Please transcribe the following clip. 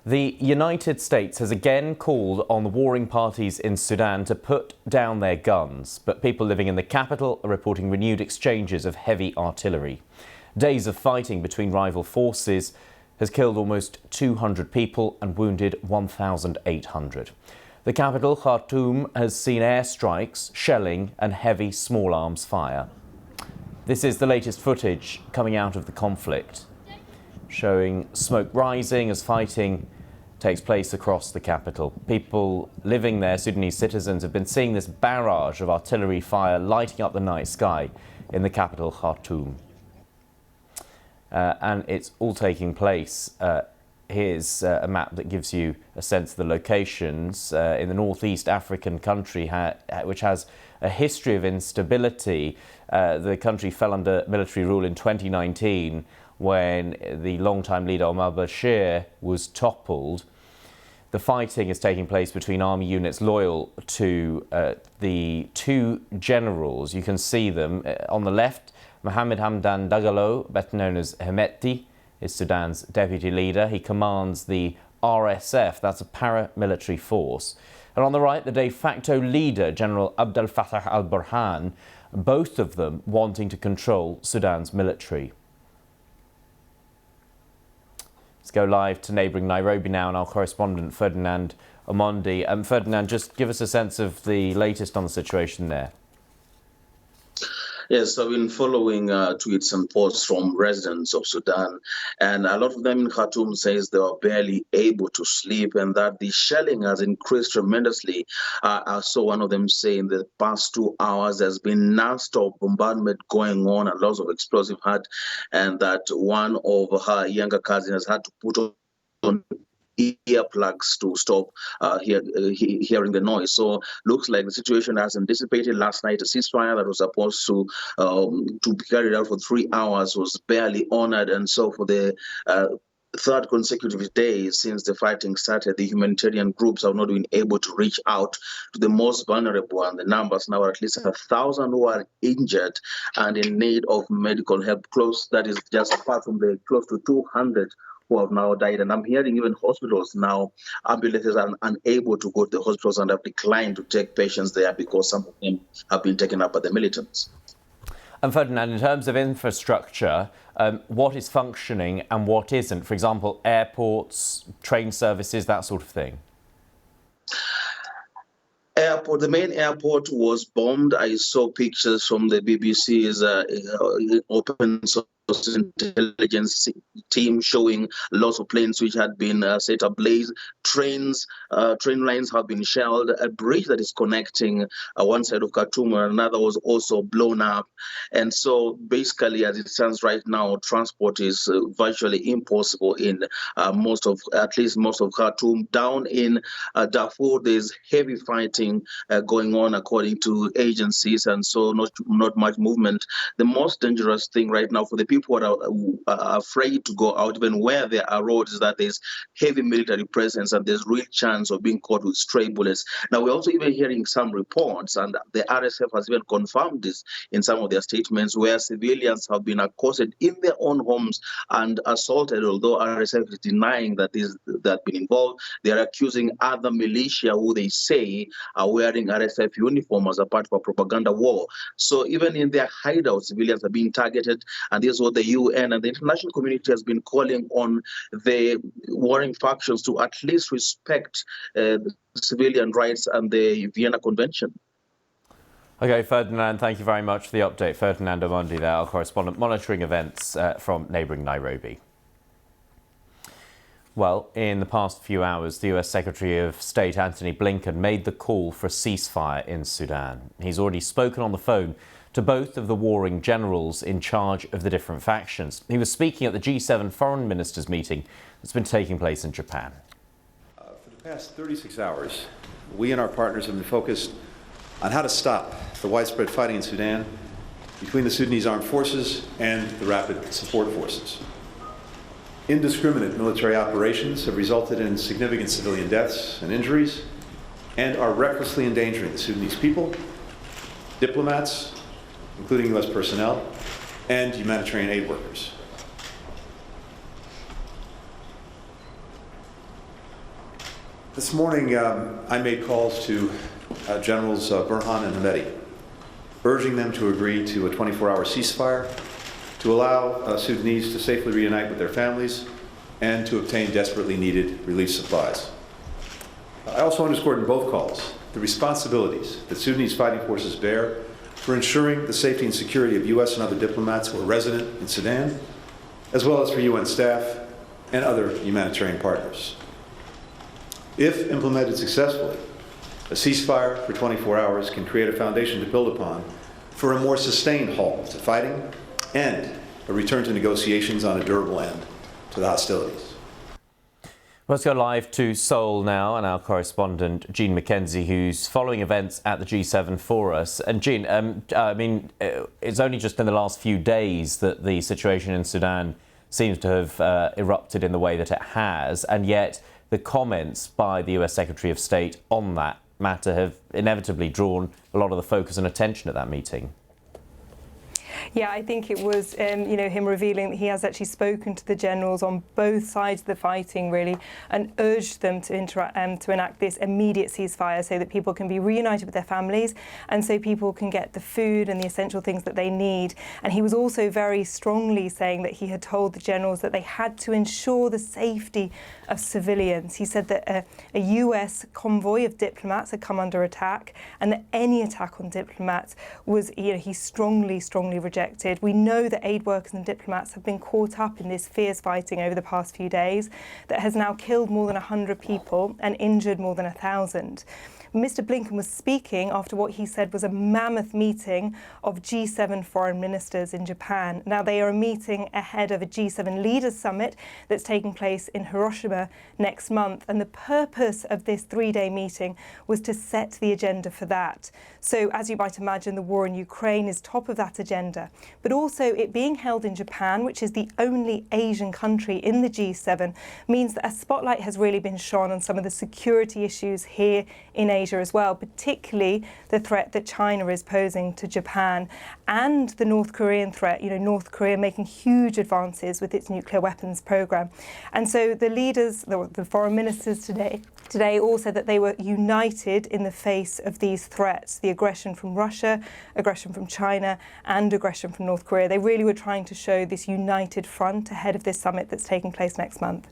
The United States has again called on the warring parties in Sudan to put down their guns, but people living in the capital are reporting renewed exchanges of heavy artillery. Days of fighting between rival forces has killed almost 200 people and wounded 1,800. The capital, Khartoum, has seen airstrikes, shelling and heavy small arms fire. This is the latest footage coming out of the conflict, showing smoke rising as fighting takes place across the capital. People living there, Sudanese citizens, have been seeing this barrage of artillery fire lighting up the night sky in the capital, Khartoum. And it's all taking place. Here's a map that gives you a sense of the locations in the northeast African country, which has a history of instability. The country fell under military rule in 2019 when the long-time leader Omar al-Bashir was toppled. The fighting is taking place between army units loyal to the two generals. You can see them on the left. Mohamed Hamdan Dagalo, better known as Hemeti, is Sudan's deputy leader. He commands the RSF, that's a paramilitary force. And on the right, the de facto leader, General Abdel Fattah al-Burhan, both of them wanting to control Sudan's military. Let's go live to neighbouring Nairobi now, and our correspondent Ferdinand Omondi. Ferdinand, just give us a sense of the latest on the situation there. Yes, I've been following tweets and posts from residents of Sudan, and a lot of them in Khartoum says they are barely able to sleep and that the shelling has increased tremendously. I saw one of them say in the past 2 hours there's been non-stop bombardment going on and lots of explosive hurt, and that one of her younger cousins has had to put on earplugs to stop hearing the noise. So looks like the situation hasn't dissipated. Last night, a ceasefire that was supposed to be carried out for 3 hours was barely honored, and so for the third consecutive day since the fighting started, the humanitarian groups have not been able to reach out to the most vulnerable, and the numbers now are at least 1,000 who are injured and in need of medical help. That is just apart from the close to 200 who have now died. And I'm hearing even hospitals now, ambulances are unable to go to the hospitals and have declined to take patients there because some of them have been taken up by the militants. And Ferdinand, in terms of infrastructure, what is functioning and what isn't? For example, airports, train services, that sort of thing. The main airport was bombed. I saw pictures from the BBC's open source intelligence team showing lots of planes which had been set ablaze. Train lines have been shelled. A bridge that is connecting one side of Khartoum and another was also blown up. And so basically, as it stands right now, transport is virtually impossible in at least most of Khartoum. Down in Darfur, there's heavy fighting going on according to agencies, and so not much movement. The most dangerous thing right now for the people who are afraid to go out, even where there are roads, is that there's heavy military presence and there's real chance of being caught with stray bullets. Now, we're also even hearing some reports, and the RSF has even confirmed this in some of their statements, where civilians have been accosted in their own homes and assaulted. Although RSF is denying that they've been involved, they are accusing other militia who they say are wearing RSF uniform as a part of a propaganda war. So even in their hideouts, civilians are being targeted, and this is what the UN and the international community has been calling on the warring factions to at least respect civilian rights and the Vienna Convention. OK, Ferdinand, thank you very much for the update. Ferdinand Omondi there, our correspondent, monitoring events from neighbouring Nairobi. Well, in the past few hours, the US Secretary of State Antony Blinken made the call for a ceasefire in Sudan. He's already spoken on the phone to both of the warring generals in charge of the different factions. He was speaking at the G7 foreign ministers meeting that's been taking place in Japan. For the past 36 hours, we and our partners have been focused on how to stop the widespread fighting in Sudan between the Sudanese armed forces and the rapid support forces. Indiscriminate military operations have resulted in significant civilian deaths and injuries and are recklessly endangering the Sudanese people, diplomats, including U.S. personnel, and humanitarian aid workers. This morning, I made calls to Generals Burhan and Hamedi, urging them to agree to a 24-hour ceasefire, to allow Sudanese to safely reunite with their families, and to obtain desperately needed relief supplies. I also underscored in both calls the responsibilities that Sudanese fighting forces bear for ensuring the safety and security of U.S. and other diplomats who are resident in Sudan, as well as for UN staff and other humanitarian partners. If implemented successfully, a ceasefire for 24 hours can create a foundation to build upon for a more sustained halt to fighting and a return to negotiations on a durable end to the hostilities. Let's go live to Seoul now, and our correspondent Jean McKenzie, who's following events at the G7 for us. And Jean, it's only just in the last few days that the situation in Sudan seems to have erupted in the way that it has, and yet the comments by the US Secretary of State on that matter have inevitably drawn a lot of the focus and attention at that meeting. Yeah, I think it was, him revealing that he has actually spoken to the generals on both sides of the fighting, really, and urged them to enact this immediate ceasefire so that people can be reunited with their families and so people can get the food and the essential things that they need. And he was also very strongly saying that he had told the generals that they had to ensure the safety of civilians. He said that a US convoy of diplomats had come under attack, and that any attack on diplomats was, he strongly rejected. We know that aid workers and diplomats have been caught up in this fierce fighting over the past few days that has now killed more than 100 people and injured more than 1,000. Mr. Blinken was speaking after what he said was a mammoth meeting of G7 foreign ministers in Japan. Now, they are meeting ahead of a G7 leaders summit that's taking place in Hiroshima next month. And the purpose of this three-day meeting was to set the agenda for that. So, as you might imagine, the war in Ukraine is top of that agenda. But also, it being held in Japan, which is the only Asian country in the G7, means that a spotlight has really been shone on some of the security issues here in Asia as well, particularly the threat that China is posing to Japan and the North Korean threat, North Korea making huge advances with its nuclear weapons program. And so the leaders, the foreign ministers today all said that they were united in the face of these threats, the aggression from Russia, aggression from China, and aggression from North Korea. They really were trying to show this united front ahead of this summit that's taking place next month.